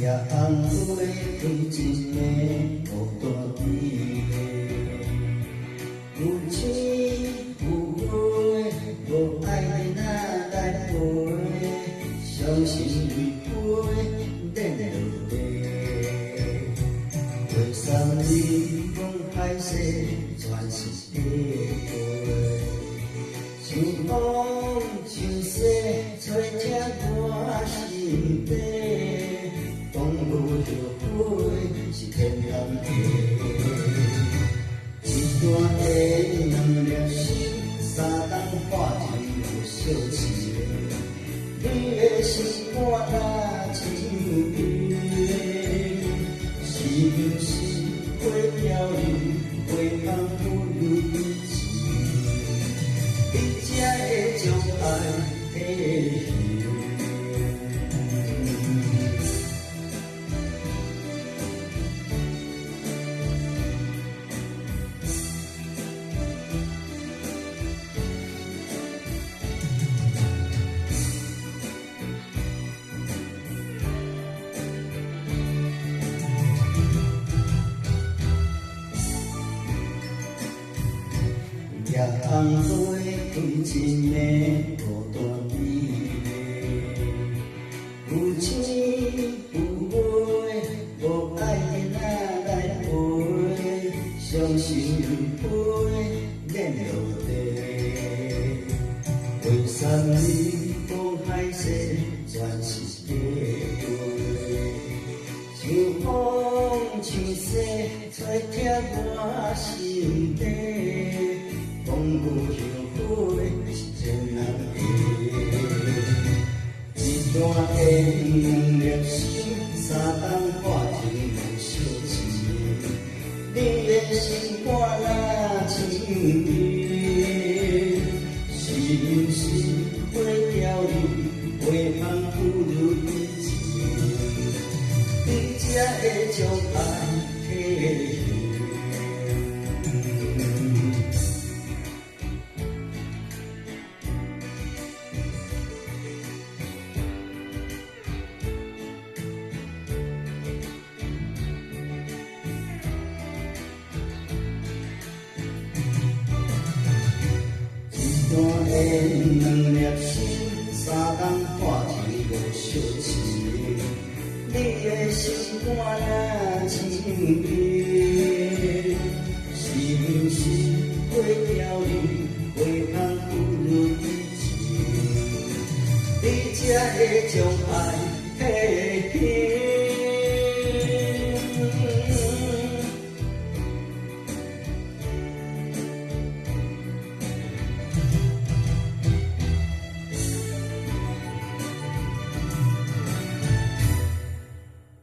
红花开一个孤单地有情有爱，无爱哪来陪？伤心泪泪忍落地。为啥你讲海誓全是假话？像风像雪，吹进我心底。讲无后悔是天然的。一段的两粒心，三冬化成无相思。你的心肝若像冰，是不是会飘零，会放不如以前？你才会将爱体现。夜红花开一个孤单地，有情有爱，无爱哪来陪？伤心泪忍落地。为啥你讲海誓全是假话？像风像雪，吹痛我心底。讲无后悔是天然的，一段的两粒心，三冬化成无相思。你的心肝若像冰，是不是会飘零，会放不如以前？你才会将爱体现。一段的两粒心，三冬化成无相思。你的心肝若像冰，是不是会飘零，会放不如以前？你才会将爱体现。